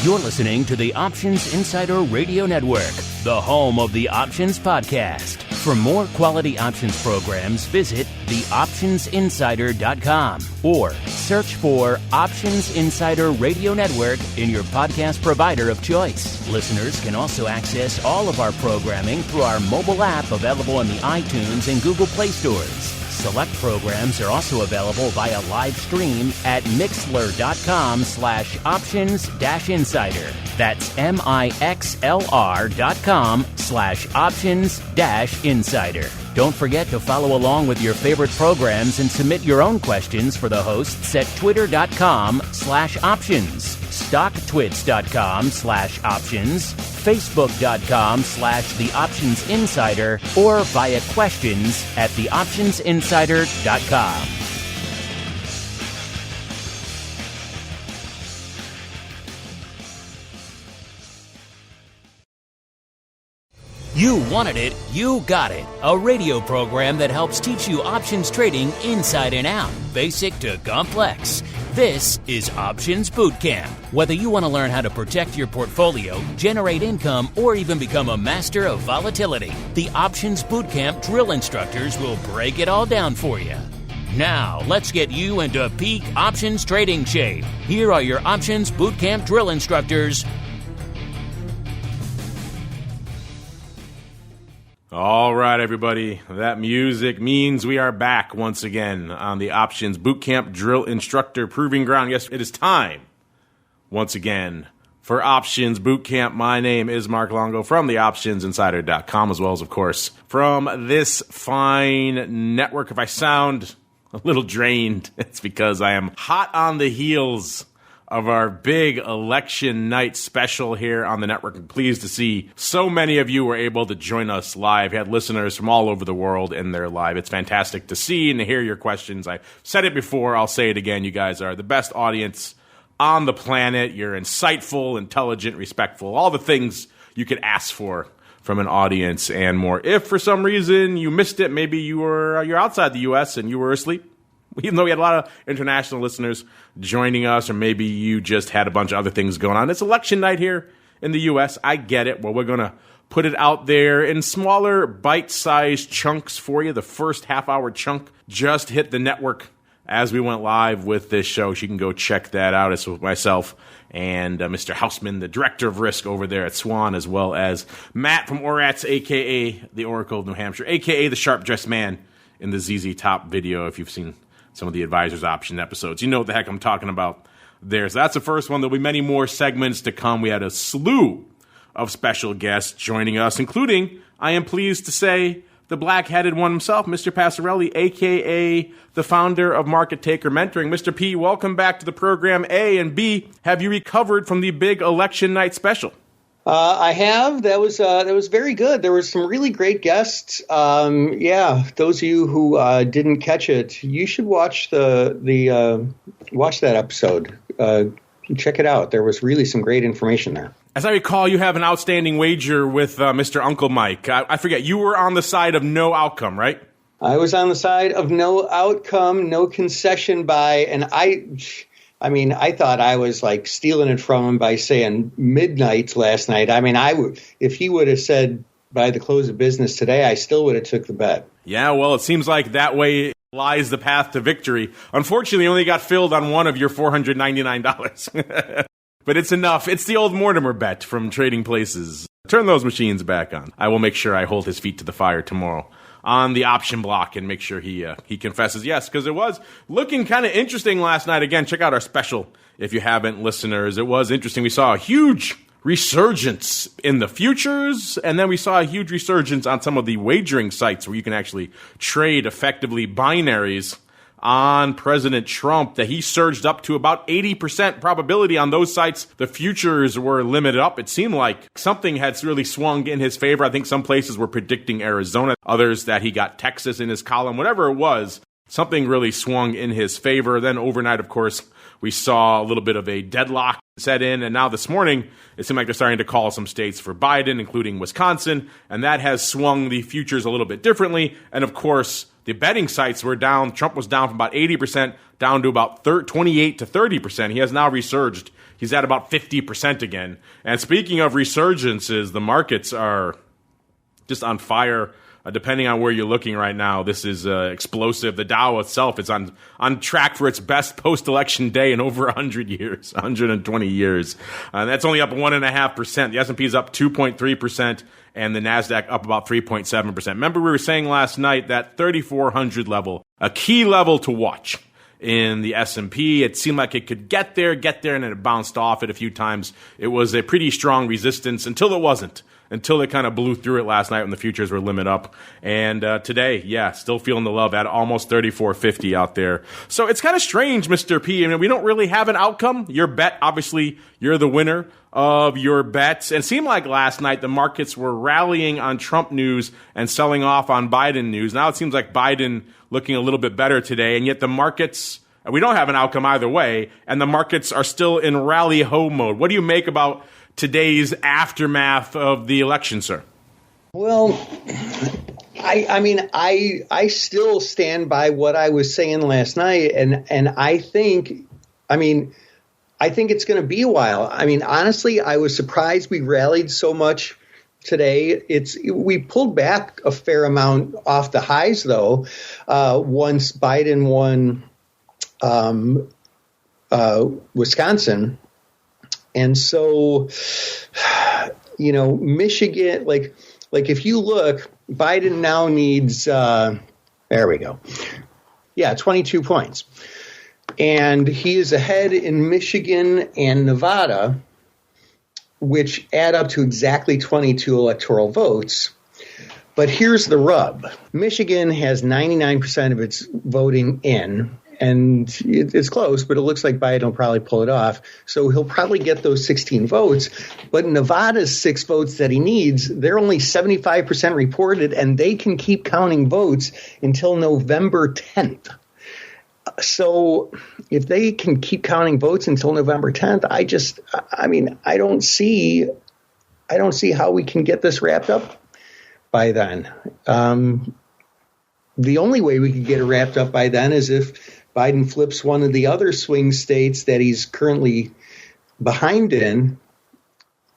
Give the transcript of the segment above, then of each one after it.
You're listening to the Options Insider Radio Network, the home of the Options Podcast. For more quality options programs, visit theoptionsinsider.com or search for Options Insider Radio Network in your podcast provider of choice. Listeners can also access all of our programming through our mobile app available in the iTunes and Google Play stores. Select programs are also available via live stream at mixlr.com/options-insider. That's mixlr.com/options-insider. Don't forget to follow along with your favorite programs and submit your own questions for the hosts at twitter.com/options, stocktwits.com/options, facebook.com/theoptionsinsider, or via questions at theoptionsinsider.com. You wanted it, you got it. A radio program that helps teach you options trading inside and out, basic to complex. This is Options Bootcamp. Whether you want to learn how to protect your portfolio, generate income, or even become a master of volatility, the Options Bootcamp drill instructors will break it all down for you. Now, let's get you into peak options trading shape. Here are your Options Bootcamp drill instructors. All right, everybody. That music means we are back once again on the Options Bootcamp Drill Instructor Proving Ground. Yes, it is time once again for Options Bootcamp. My name is Mark Longo from theoptionsinsider.com, as well as, of course, from this fine network. If I sound a little drained, it's because I am hot on the heels of our big election night special here on the network. I'm pleased to see so many of you were able to join us live. We had listeners from all over the world in there live. It's fantastic to see and to hear your questions. I said it before, I'll say it again. You guys are the best audience on the planet. You're insightful, intelligent, respectful, all the things you could ask for from an audience and more. If for some reason you missed it, maybe you're outside the U.S. and you were asleep, even though we had a lot of international listeners joining us, or maybe you just had a bunch of other things going on. It's election night here in the U.S. I get it. Well, we're going to put it out there in smaller, bite-sized chunks for you. The first half-hour chunk just hit the network as we went live with this show. So you can go check that out. It's with myself and Mr. Hausman, the director of risk over there at Swan, as well as Matt from Orats, a.k.a. the Oracle of New Hampshire, a.k.a. the sharp-dressed man in the ZZ Top video, if you've seen some of the Advisors Option episodes. You know what the heck I'm talking about there. So that's the first one. There'll be many more segments to come. We had a slew of special guests joining us, including, I am pleased to say, the black-headed one himself, Mr. Passarelli, a.k.a. the founder of Market Taker Mentoring. Mr. P, welcome back to the program. A, and B, have you recovered from the big election night special? I have. That was very good. There were some really great guests. Those of you who didn't catch it, you should watch watch that episode. Check it out. There was really some great information there. As I recall, you have an outstanding wager with Mr. Uncle Mike. I forget. You were on the side of no outcome, right? I was on the side of no outcome, no concession buy, and I thought I was like stealing it from him by saying midnight last night. I mean, if he would have said by the close of business today, I still would have took the bet. Yeah, well, it seems like that way lies the path to victory. Unfortunately, you only got filled on one of your $499. But it's enough. It's the old Mortimer bet from Trading Places. Turn those machines back on. I will make sure I hold his feet to the fire tomorrow on the option block and make sure he confesses yes, because it was looking kind of interesting last night. Again, check out our special if you haven't, listeners. It was interesting. We saw a huge resurgence in the futures, and then we saw a huge resurgence on some of the wagering sites where you can actually trade effectively binaries on President Trump, that he surged up to about 80% probability on those sites. The futures were limited up. It seemed like something had really swung in his favor. I think some places were predicting Arizona, others that he got Texas in his column. Whatever it was, something really swung in his favor. Then overnight, of course, we saw a little bit of a deadlock set in, and now this morning, it seemed like they're starting to call some states for Biden, including Wisconsin, and that has swung the futures a little bit differently. And of course, the betting sites were down. Trump was down from about 80% down to about 28 to 30%. He has now resurged he's at about 50% again. And speaking of resurgences, the markets are just on fire. Depending on where you're looking right now, this is explosive. The Dow itself is on track for its best post-election day in over 100 years, 120 years. That's only up 1.5%. The S&P is up 2.3%, and the NASDAQ up about 3.7%. Remember, we were saying last night that 3,400 level, a key level to watch in the S&P. It seemed like it could get there, and then it bounced off it a few times. It was a pretty strong resistance until it wasn't. Until it kind of blew through it last night when the futures were limit up. And today, still feeling the love at almost 34.50 out there. So it's kind of strange, Mr. P. I mean, we don't really have an outcome. Your bet, obviously, you're the winner of your bets. And it seemed like last night the markets were rallying on Trump news and selling off on Biden news. Now it seems like Biden looking a little bit better today, and yet the markets, we don't have an outcome either way, and the markets are still in rally-ho mode. What do you make about today's aftermath of the election, sir? Well, I still stand by what I was saying last night, and I think it's going to be a while. I mean, honestly, I was surprised we rallied so much today. We pulled back a fair amount off the highs, though, once Biden won Wisconsin. And so, Michigan, like if you look, Biden now needs, there we go. 22 points. And he is ahead in Michigan and Nevada, which add up to exactly 22 electoral votes. But here's the rub. Michigan has 99% of its voting in. And it's close, but it looks like Biden will probably pull it off. So he'll probably get those 16 votes. But Nevada's 6 votes that he needs, they're only 75% reported, and they can keep counting votes until November 10th. So if they can keep counting votes until November 10th, I don't see how we can get this wrapped up by then. The only way we could get it wrapped up by then is if Biden flips one of the other swing states that he's currently behind in.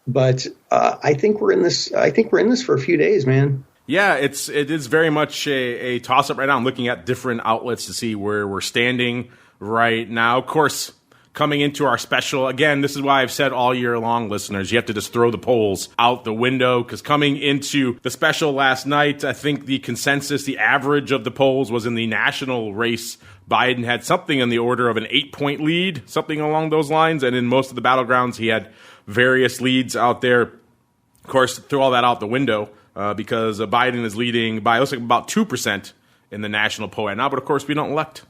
But I think we're in this. I think we're in this for a few days, man. Yeah, it is very much a toss-up right now. I'm looking at different outlets to see where we're standing right now. Of course, coming into our special, again, this is why I've said all year long, listeners, you have to just throw the polls out the window, because coming into the special last night, I think the consensus, the average of the polls was in the national race. Biden had something in the order of an 8-point lead, something along those lines, and in most of the battlegrounds, he had various leads out there. Of course, throw all that out the window, because Biden is leading by, looks like about 2% in the national poll right now. But of course, we don't elect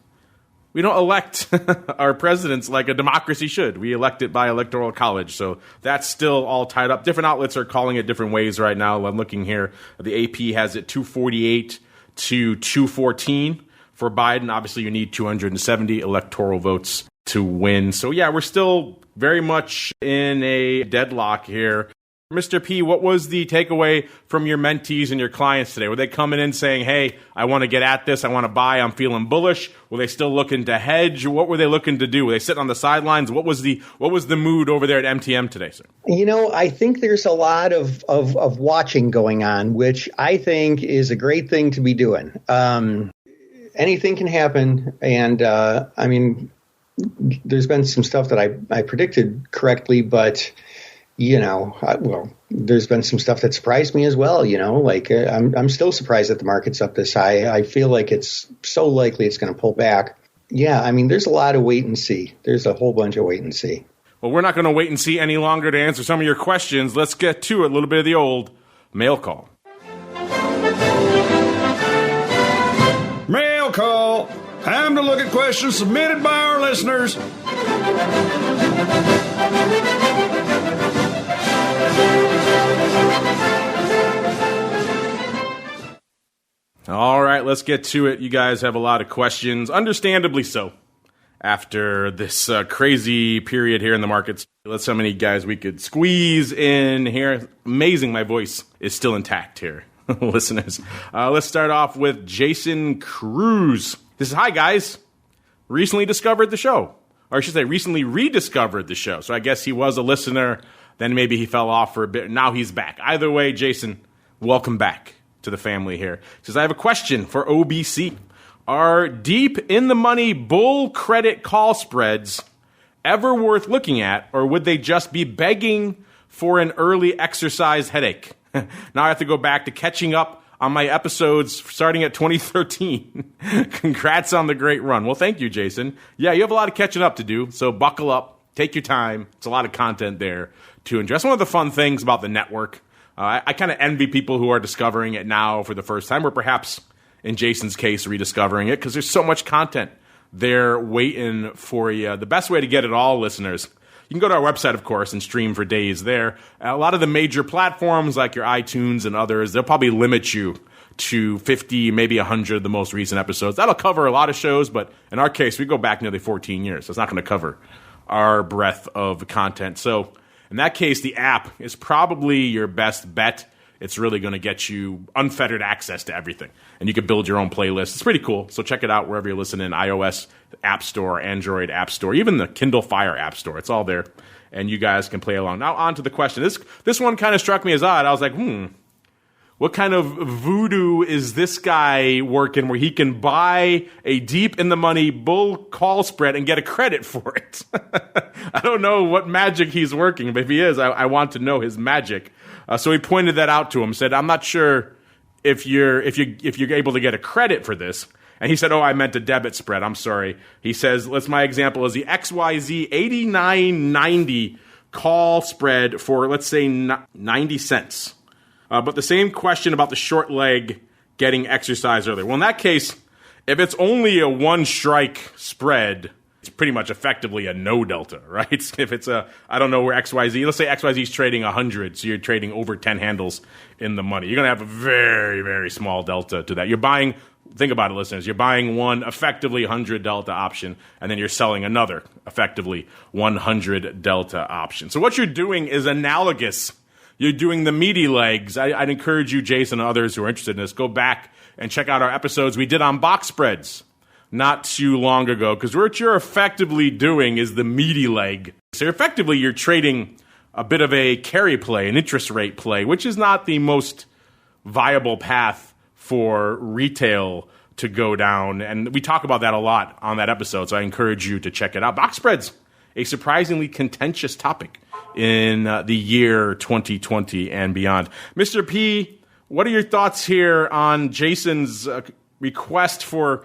our presidents like a democracy should. We elect it by electoral college. So that's still all tied up. Different outlets are calling it different ways right now. I'm looking here. The AP has it 248 to 214 for Biden. Obviously, you need 270 electoral votes to win. So yeah, we're still very much in a deadlock here. Mr. P, what was the takeaway from your mentees and your clients today? Were they coming in saying, hey, I want to get at this, I want to buy, I'm feeling bullish? Were they still looking to hedge? What were they looking to do? Were they sitting on the sidelines? What was the mood over there at MTM today, sir? I think there's a lot of watching going on, which I think is a great thing to be doing. Anything can happen. And there's been some stuff that I predicted correctly, but there's been some stuff that surprised me as well. I'm still surprised that the market's up this high. I feel like it's so likely it's going to pull back. Yeah, there's a lot of wait and see. There's a whole bunch of wait and see. Well, we're not going to wait and see any longer to answer some of your questions. Let's get to it. A little bit of the old mail call. Mail call. Time to look at questions submitted by our listeners. All right, let's get to it. You guys have a lot of questions, understandably so, after this crazy period here in the markets. Let's see how many guys we could squeeze in here. Amazing my voice is still intact here, listeners. Let's start off with Jason Cruz. This is, hi, guys. Recently discovered the show. or I should say recently rediscovered the show. So I guess he was a listener, then maybe he fell off for a bit. Now he's back. Either way, Jason, welcome back to the family here. He says, I have a question for OBC. Are deep in the money bull credit call spreads ever worth looking at, or would they just be begging for an early exercise headache? Now I have to go back to catching up on my episodes starting at 2013. Congrats on the great run. Well, thank you, Jason. Yeah, you have a lot of catching up to do, so buckle up. Take your time. It's a lot of content there to enjoy. That's one of the fun things about the network. I kind of envy people who are discovering it now for the first time, or perhaps, in Jason's case, rediscovering it, because there's so much content there waiting for you. The best way to get it all, listeners, you can go to our website, of course, and stream for days there. A lot of the major platforms, like your iTunes and others, they'll probably limit you to 50, maybe 100 of the most recent episodes. That'll cover a lot of shows, but in our case, we go back nearly 14 years, so it's not going to cover our breadth of content. So in that case, the app is probably your best bet. It's really going to get you unfettered access to everything. And you can build your own playlist. It's pretty cool. So check it out wherever you're listening. iOS App Store, Android App Store, even the Kindle Fire App Store. It's all there. And you guys can play along. Now on to the question. This one kind of struck me as odd. I was like, what kind of voodoo is this guy working where he can buy a deep in the money bull call spread and get a credit for it? I don't know what magic he's working, but if he is, I want to know his magic. So he pointed that out to him, said, I'm not sure if you're able to get a credit for this. And he said, I meant a debit spread. I'm sorry. He says, my example is the XYZ 89.90 call spread for, let's say, 90 cents. But the same question about the short leg getting exercise earlier. Well, in that case, if it's only a one strike spread, it's pretty much effectively a no delta, right? If it's I don't know where XYZ, let's say XYZ is trading 100, so you're trading over 10 handles in the money. You're going to have a very, very small delta to that. You're buying, think about it, listeners, you're buying one effectively 100 delta option, and then you're selling another effectively 100 delta option. So what you're doing is analogous. You're doing the meaty legs. I'd encourage you, Jason, and others who are interested in this, go back and check out our episodes we did on box spreads not too long ago, because what you're effectively doing is the meaty leg. So effectively, you're trading a bit of a carry play, an interest rate play, which is not the most viable path for retail to go down. And we talk about that a lot on that episode, so I encourage you to check it out. Box spreads, a surprisingly contentious topic in the year 2020 and beyond. Mr. P, what are your thoughts here on Jason's request for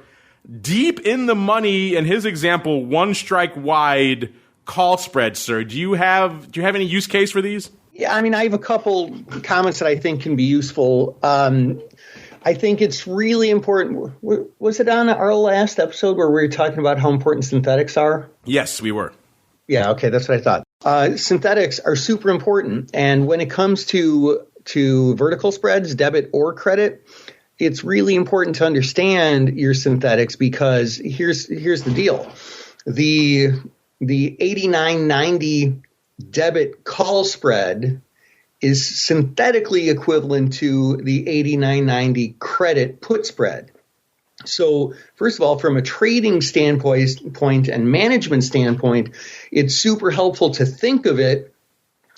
deep in the money, in his example, one strike wide call spread, sir? Do you have any use case for these? Yeah, I mean, I have a couple comments that I think can be useful. I think it's really important. Was it on our last episode where we were talking about how important synthetics are? Yes, we were. Yeah, okay, that's what I thought. Synthetics are super important, and when it comes to vertical spreads, debit or credit, it's really important to understand your synthetics, because here's the deal. The 89.90 debit call spread is synthetically equivalent to the 89.90 credit put spread. So first of all, from a trading standpoint and management standpoint, it's super helpful to think of it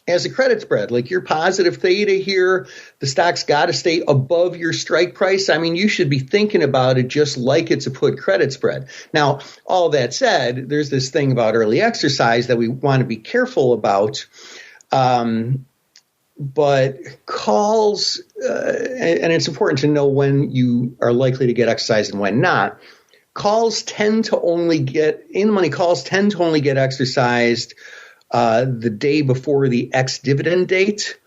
as a credit spread. Like your positive theta here, the stock's got to stay above your strike price. I mean, you should be thinking about it just like it's a put credit spread. Now, all that said, there's this thing about early exercise that we want to be careful about. But calls, and it's important to know when you are likely to get exercise and when not. Calls tend to only get exercised the day before the ex-dividend date,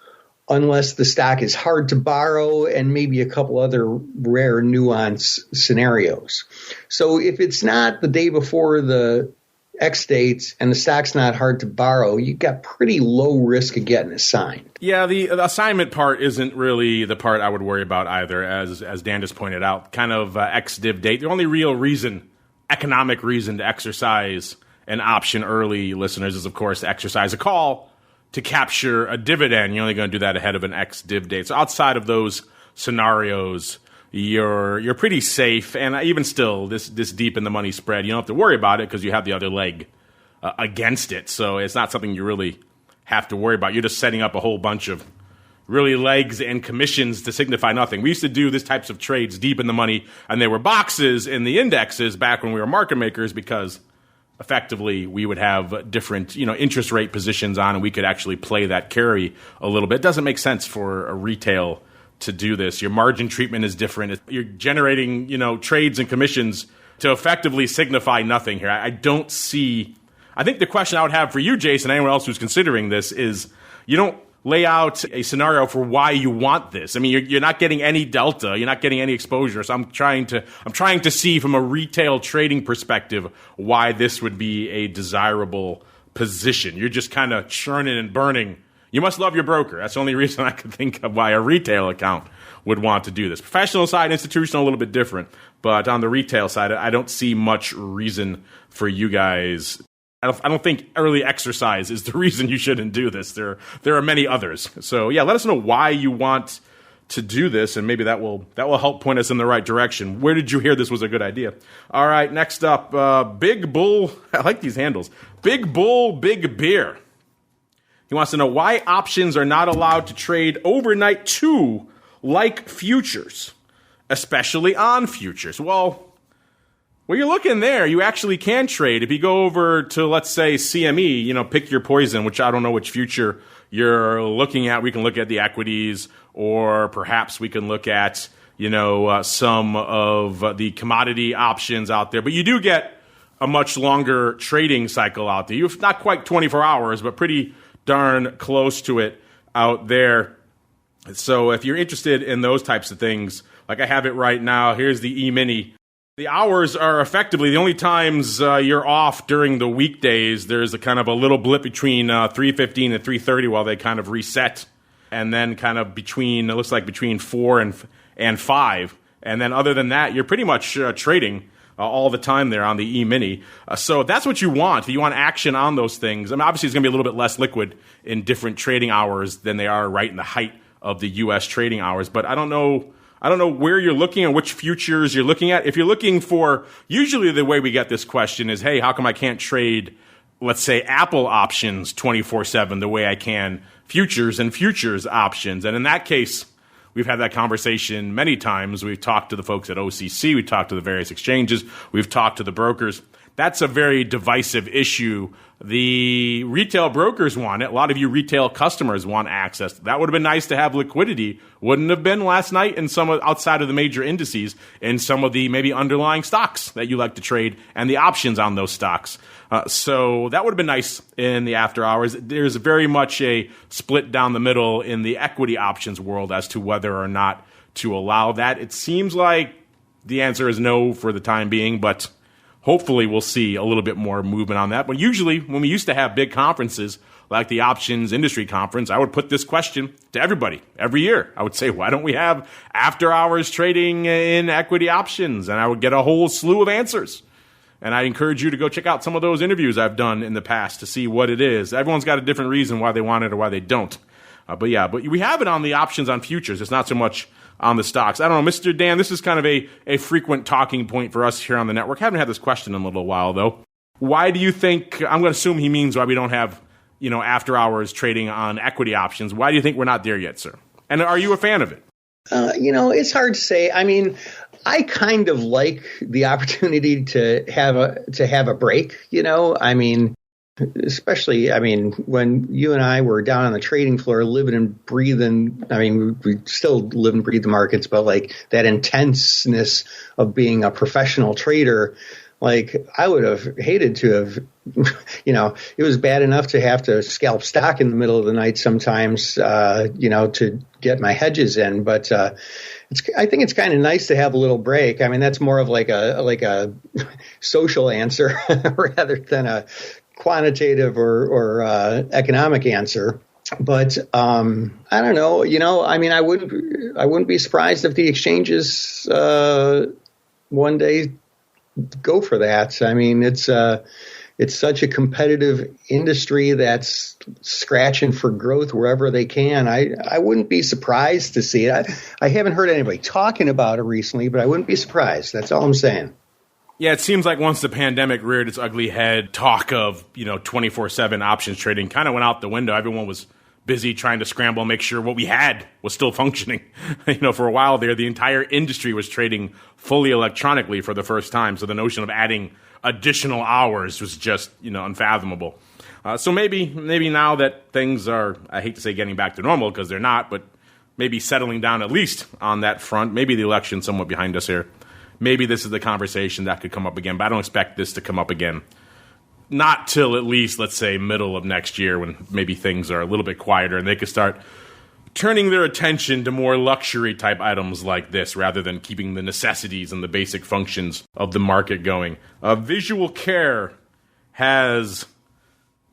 unless the stock is hard to borrow and maybe a couple other rare nuance scenarios. So if it's not the day before the X date and the stock's not hard to borrow, you've got pretty low risk of getting assigned. Yeah, the assignment part isn't really the part I would worry about either, as Dan just pointed out. Kind of ex-div date. The only real reason, economic reason to exercise an option early, listeners, is, of course, to exercise a call to capture a dividend. You're only going to do that ahead of an ex-div date. So outside of those scenarios, you're pretty safe. And even still, this deep in the money spread, you don't have to worry about it because you have the other leg against it. So it's not something you really have to worry about. You're just setting up a whole bunch of really legs and commissions to signify nothing. We used to do these types of trades deep in the money, and there were boxes in the indexes back when we were market makers, because effectively we would have different, interest rate positions on, and we could actually play that carry a little bit. It doesn't make sense for a retail to do this. Your margin treatment is different. You're generating, trades and commissions to effectively signify nothing here. I don't see. I think the question I would have for you, Jason, anyone else who's considering this, is you don't lay out a scenario for why you want this. I mean, you're not getting any delta, you're not getting any exposure. So I'm trying to see from a retail trading perspective why this would be a desirable position. You're just kind of churning and burning. You must love your broker. That's the only reason I could think of why a retail account would want to do this. Professional side, institutional, a little bit different. But on the retail side, I don't see much reason for you guys. I don't think early exercise is the reason you shouldn't do this. There are many others. So yeah, let us know why you want to do this, and maybe that will help point us in the right direction. Where did you hear this was a good idea? All right, next up, Big Bull. I like these handles. Big Bull, Big Beer. He wants to know why options are not allowed to trade overnight too, like futures, especially on futures. Well, you're looking there, you actually can trade. If you go over to, let's say, CME, pick your poison, which I don't know which future you're looking at. We can look at the equities, or perhaps we can look at, some of the commodity options out there. But you do get a much longer trading cycle out there. You've not quite 24 hours, but pretty darn close to it out there. So if you're interested in those types of things, like I have it right now, here's the E-mini. The hours are effectively the only times you're off during the weekdays. There's a kind of a little blip between 3:15 and 3:30 while they kind of reset, and then kind of between 4 and 5. And then other than that, you're pretty much trading all the time there on the E-mini. So that's what you want. If you want action on those things, I mean, obviously it's going to be a little bit less liquid in different trading hours than they are right in the height of the U.S. trading hours. But I don't know where you're looking and which futures you're looking at. If you're looking for, usually the way we get this question is, hey, how come I can't trade, let's say, Apple options 24/7 the way I can futures and futures options? And in that case, we've had that conversation many times. We've talked to the folks at OCC. We've talked to the various exchanges. We've talked to the brokers. That's a very divisive issue. The retail brokers want it. A lot of you retail customers want access. That would have been nice to have liquidity. Wouldn't have been last night in some outside of the major indices in some of the maybe underlying stocks that you like to trade and the options on those stocks. So that would have been nice in the after hours. There's very much a split down the middle in the equity options world as to whether or not to allow that. It seems like the answer is no for the time being, but hopefully we'll see a little bit more movement on that. But usually when we used to have big conferences like the Options Industry Conference, I would put this question to everybody every year. I would say, why don't we have after hours trading in equity options? And I would get a whole slew of answers. And I encourage you to go check out some of those interviews I've done in the past to see what it is. Everyone's got a different reason why they want it or why they don't. But we have it on the options on futures. It's not so much on the stocks. I don't know, Mr. Dan, this is kind of a frequent talking point for us here on the network. Haven't had this question in a little while, though. Why do you think, I'm going to assume he means why we don't have, after hours trading on equity options. Why do you think we're not there yet, sir? And are you a fan of it? It's hard to say. I mean, I kind of like the opportunity to have a break, I mean, especially, when you and I were down on the trading floor living and breathing, we still live and breathe the markets, but like that intenseness of being a professional trader, like I would have hated to have, it was bad enough to have to scalp stock in the middle of the night sometimes, to get my hedges in, but I think it's kind of nice to have a little break. I mean, that's more of like a social answer rather than a quantitative or economic answer. But I don't know. I wouldn't be surprised if the exchanges one day go for that. I mean, it's such a competitive industry that's scratching for growth wherever they can. I wouldn't be surprised to see it. I haven't heard anybody talking about it recently, but I wouldn't be surprised. That's all I'm saying. Yeah, it seems like once the pandemic reared its ugly head, talk of, 24/7 options trading kind of went out the window. Everyone was busy trying to scramble and make sure what we had was still functioning. For a while there, the entire industry was trading fully electronically for the first time. So the notion of adding additional hours was just, unfathomable. So maybe now that things are, I hate to say getting back to normal because they're not, but maybe settling down at least on that front. Maybe the election's somewhat behind us here. Maybe this is the conversation that could come up again, but I don't expect this to come up again. Not till at least, let's say, middle of next year when maybe things are a little bit quieter and they could start turning their attention to more luxury type items like this rather than keeping the necessities and the basic functions of the market going. Visual Care has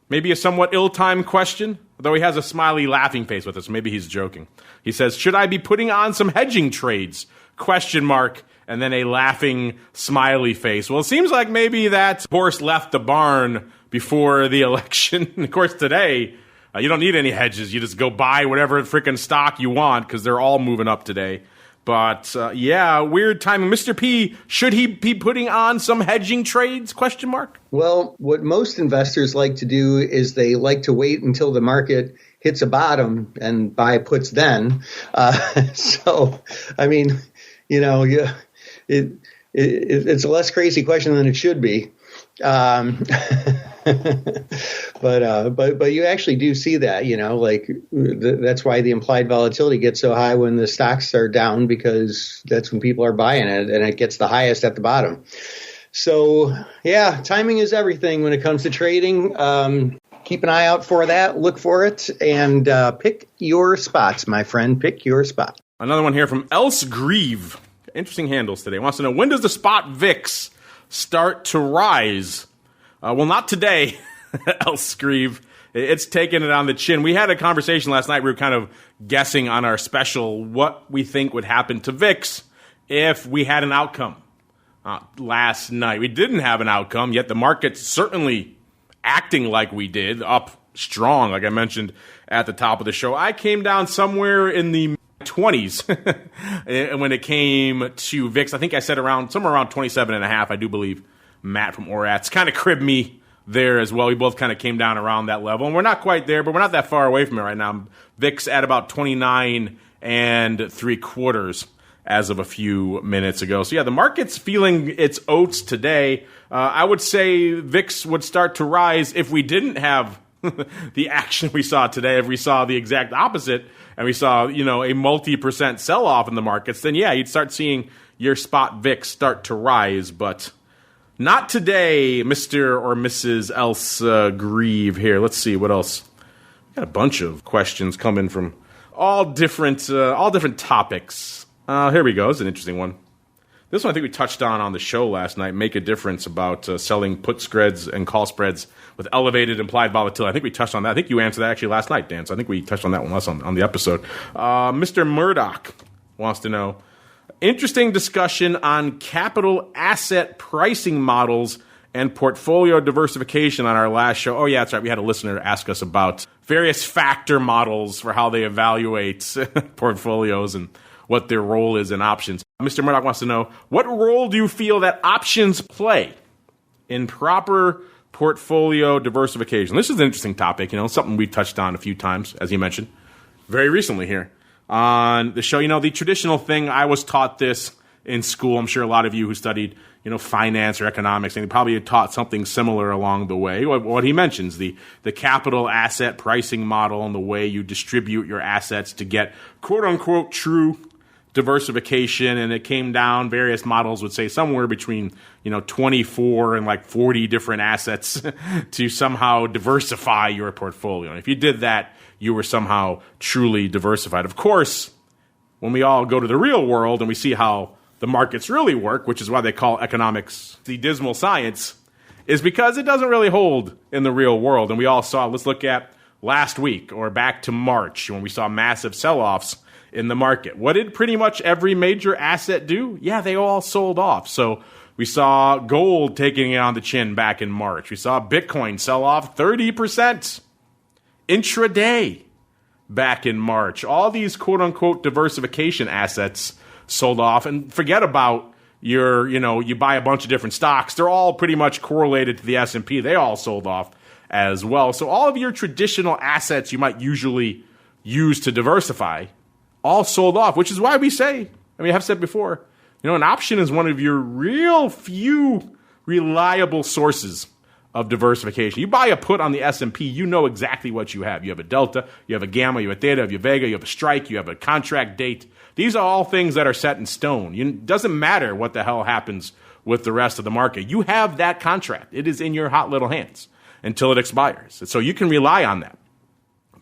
maybe a somewhat ill-timed question, though he has a smiley laughing face with us. Maybe he's joking. He says, should I be putting on some hedging trades? ? And then a laughing smiley face. Well, it seems like maybe that horse left the barn before the election. Of course, today, you don't need any hedges. You just go buy whatever freaking stock you want because they're all moving up today. But, weird timing. Mr. P, should he be putting on some hedging trades? ? Well, what most investors like to do is they like to wait until the market hits a bottom and buy puts then. It's a less crazy question than it should be. But you actually do see that, that's why the implied volatility gets so high when the stocks are down, because that's when people are buying it and it gets the highest at the bottom. So, timing is everything when it comes to trading. Keep an eye out for that. Look for it and pick your spots, my friend. Pick your spot. Another one here from Else Grieve. Interesting handles today. Wants to know, when does the spot VIX start to rise? Well, not today, Else Grieve. It's taking it on the chin. We had a conversation last night. We were kind of guessing on our special what we think would happen to VIX if we had an outcome last night. We didn't have an outcome, yet the market's certainly acting like we did, up strong, like I mentioned at the top of the show. I came down somewhere in the 20s when it came to VIX. I think I said somewhere around 27.5. I do believe Matt from Oratz kind of cribbed me there as well. We both kind of came down around that level, and we're not quite there, but we're not that far away from it right now. VIX at about 29 3/4 as of a few minutes ago. So the market's feeling its oats today. I would say VIX would start to rise if we didn't have the action we saw today. If we saw the exact opposite and we saw, a multi-% sell-off in the markets, then you'd start seeing your spot VIX start to rise. But not today, Mr. or Mrs. Else Grieve here. Let's see, what else? We got a bunch of questions coming from all different topics. Here we go. It's an interesting one. This one I think we touched on the show last night. Make a difference about selling put spreads and call spreads with elevated implied volatility. I think we touched on that. I think you answered that actually last night, Dan. So I think we touched on that one last on the episode. Mr. Murdoch wants to know, interesting discussion on capital asset pricing models and portfolio diversification on our last show. Oh, yeah, that's right. We had a listener ask us about various factor models for how they evaluate portfolios and what their role is in options. Mr. Murdoch wants to know, what role do you feel that options play in proper portfolio diversification? This is an interesting topic, something we touched on a few times, as you mentioned, very recently here on the show. The traditional thing, I was taught this in school. I'm sure a lot of you who studied, finance or economics, and probably taught something similar along the way. What he mentions, the capital asset pricing model and the way you distribute your assets to get quote unquote true diversification, and it came down, various models would say somewhere between 24 and 40 different assets to somehow diversify your portfolio. And if you did that, you were somehow truly diversified. Of course, when we all go to the real world and we see how the markets really work, which is why they call economics the dismal science, is because it doesn't really hold in the real world. And we all saw, let's look at last week or back to March when we saw massive sell-offs in the market. What did pretty much every major asset do? Yeah, they all sold off. So we saw gold taking it on the chin back in March. We saw Bitcoin sell off 30% intraday back in March. All these quote-unquote diversification assets sold off. And forget about you buy a bunch of different stocks. They're all pretty much correlated to the S&P. They all sold off as well. So all of your traditional assets you might usually use to diversify all sold off, which is why we say, I have said before, an option is one of your real few reliable sources of diversification. You buy a put on the S&P, you know exactly what you have. You have a delta, you have a gamma, you have a theta, you have a vega, you have a strike, you have a contract date. These are all things that are set in stone. It doesn't matter what the hell happens with the rest of the market. You have that contract. It is in your hot little hands until it expires. And so you can rely on that.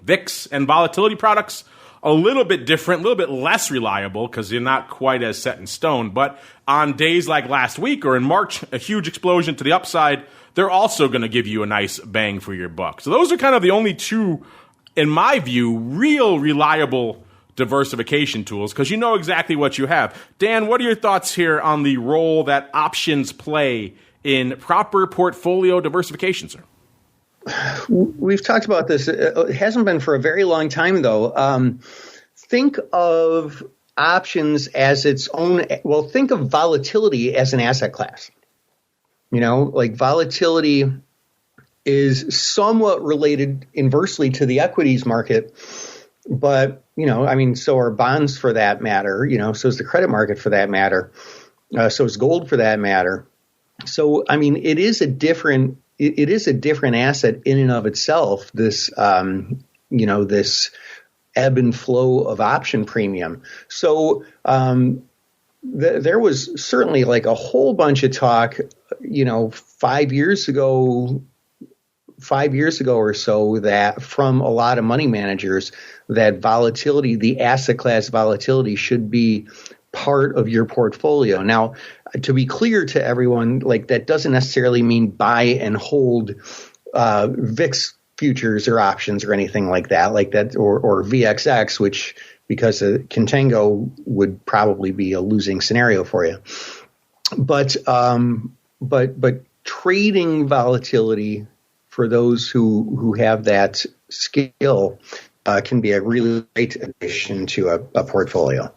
VIX and volatility products, a little bit different, a little bit less reliable because you're not quite as set in stone. But on days like last week or in March, a huge explosion to the upside, they're also going to give you a nice bang for your buck. So those are kind of the only two, in my view, real reliable diversification tools because you know exactly what you have. Dan, what are your thoughts here on the role that options play in proper portfolio diversification, sir? We've talked about this. It hasn't been for a very long time, though. Think of options as its own. Well, think of volatility as an asset class. Like volatility is somewhat related inversely to the equities market. But, so are bonds for that matter. So is the credit market for that matter. So is gold for that matter. So, it is a different asset in and of itself, this, this ebb and flow of option premium. So there was certainly like a whole bunch of talk, 5 years ago or so, that from a lot of money managers that volatility, the asset class volatility, should be part of your portfolio. Now, to be clear to everyone, like that doesn't necessarily mean buy and hold VIX futures or options or anything like that, or VXX, which because of contango would probably be a losing scenario for you. But trading volatility for those who have that skill can be a really great addition to a portfolio,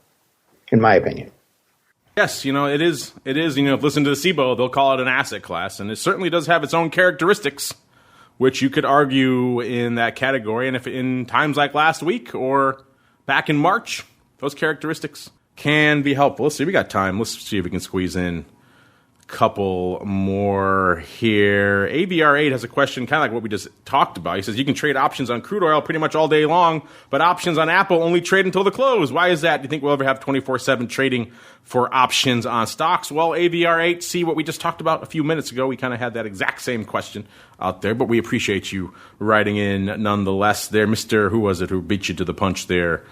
in my opinion. Yes, it is. Listen to the SIBO, they'll call it an asset class, and it certainly does have its own characteristics, which you could argue in that category. And if in times like last week or back in March, those characteristics can be helpful. Let's see, we got time. Let's see if we can squeeze in couple more here. AVR8 has a question kind of like what we just talked about. He says you can trade options on crude oil pretty much all day long, but options on Apple only trade until the close. Why is that? Do you think we'll ever have 24/7 trading for options on stocks? Well, AVR8, see what we just talked about a few minutes ago. We kind of had that exact same question out there, but we appreciate you writing in nonetheless there. Mr. Who was it who beat you to the punch there?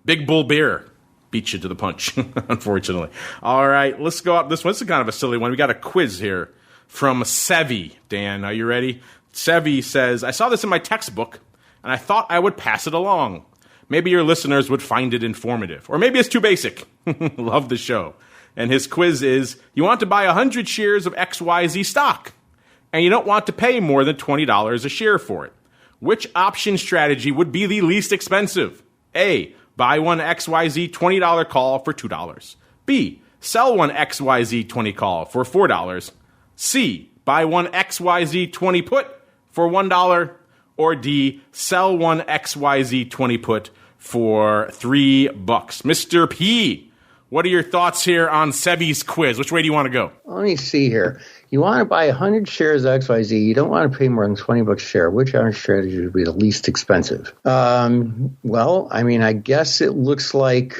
Big Bull Beer beat you to the punch, unfortunately. All right, let's go up this one. This is kind of a silly one. We got a quiz here from Sevi. Dan, are you ready? Sevi says, I saw this in my textbook, and I thought I would pass it along. Maybe your listeners would find it informative. Or maybe it's too basic. Love the show. And his quiz is, you want to buy 100 shares of XYZ stock, and you don't want to pay more than $20 a share for it. Which option strategy would be the least expensive? A, buy one XYZ $20 call for $2. B, sell one XYZ 20 call for $4. C, buy one XYZ 20 put for $1. Or D, sell one XYZ 20 put for $3. Mr. P, what are your thoughts here on Sebi's quiz? Which way do you want to go? Let me see here. You want to buy 100 shares of XYZ. You don't want to pay more than $20 a share. Which option strategy would be the least expensive? Well, I guess it looks like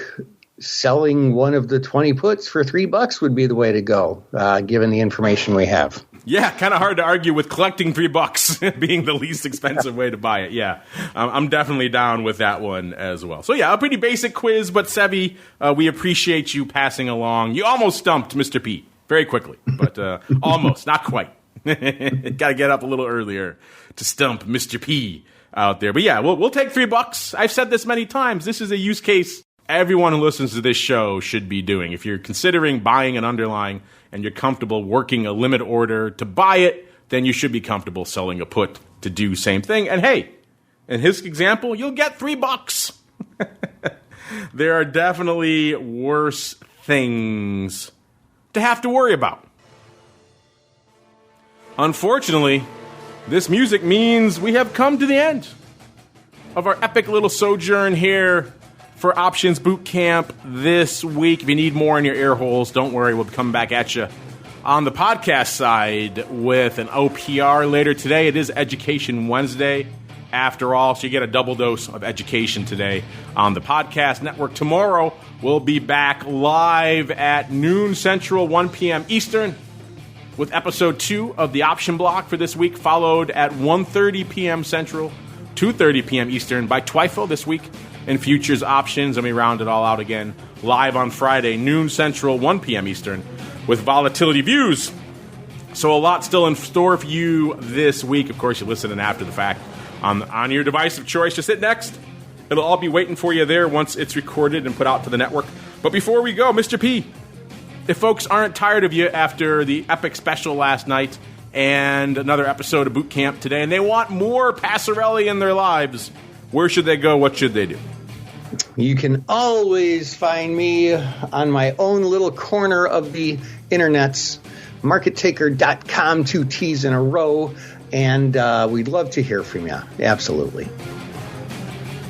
selling one of the 20 puts for $3 would be the way to go, given the information we have. Yeah, kind of hard to argue with collecting $3 being the least expensive way to buy it. Yeah, I'm definitely down with that one as well. So yeah, a pretty basic quiz, but Sebi, we appreciate you passing along. You almost stumped Mr. P very quickly, but almost, not quite. Got to get up a little earlier to stump Mr. P out there. But yeah, we'll take $3. I've said this many times. This is a use case everyone who listens to this show should be doing. If you're considering buying an underlying and you're comfortable working a limit order to buy it, then you should be comfortable selling a put to do same thing. And hey, in his example, you'll get $3. There are definitely worse things to have to worry about. Unfortunately, this music means we have come to the end of our epic little sojourn here for Options Boot Camp this week. If you need more in your ear holes, don't worry, we'll be coming back at you on the podcast side with an OPR later today. It is Education Wednesday, after all, so you get a double dose of education today on the podcast network. Tomorrow, we'll be back live at noon Central, 1 p.m. Eastern, with episode 2 of the Option Block for this week, followed at 1:30 p.m. Central, 2:30 p.m. Eastern by TWIFO this week in Futures Options, and we round it all out again live on Friday, noon Central, 1 p.m. Eastern, with Volatility Views. So a lot still in store for you this week. Of course, you're listening after the fact on your device of choice. Just hit next. It'll all be waiting for you there once it's recorded and put out to the network. But before we go, Mr. P, if folks aren't tired of you after the epic special last night and another episode of Boot Camp today, and they want more Passarelli in their lives, where should they go? What should they do? You can always find me on my own little corner of the internets, markettaker.com, 2 T's in a row, and we'd love to hear from you. Absolutely.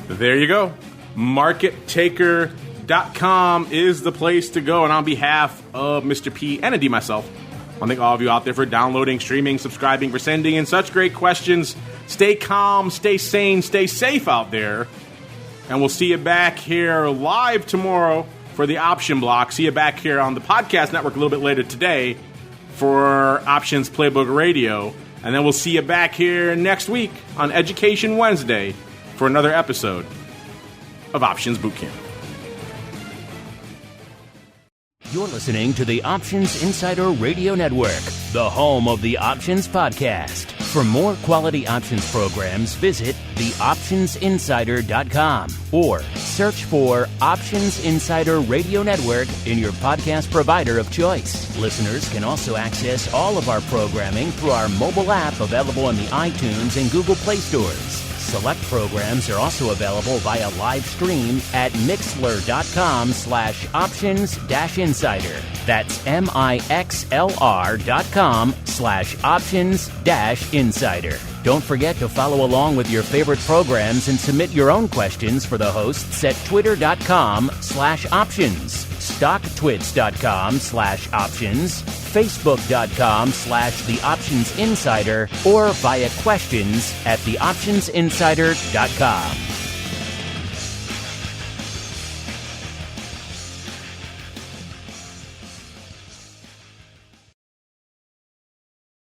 There you go. Markettaker.com is the place to go. And on behalf of Mr. P and indeed myself, I thank all of you out there for downloading, streaming, subscribing, for sending in such great questions. Stay calm, stay sane, stay safe out there. And we'll see you back here live tomorrow for the Option Block. See you back here on the podcast network a little bit later today for Options Playbook Radio. And then we'll see you back here next week on Education Wednesday for another episode of Options Boot Camp. You're listening to the Options Insider Radio Network, the home of the Options Podcast. For more quality options programs, visit theoptionsinsider.com or search for Options Insider Radio Network in your podcast provider of choice. Listeners can also access all of our programming through our mobile app available in the iTunes and Google Play stores. Select programs are also available via live stream at mixlr.com/options-insider. That's mixlr.com/options-insider. Don't forget to follow along with your favorite programs and submit your own questions for the hosts at twitter.com/options, stocktwits.com/options, facebook.com/theoptionsinsider, or via questions at theoptionsinsider.com.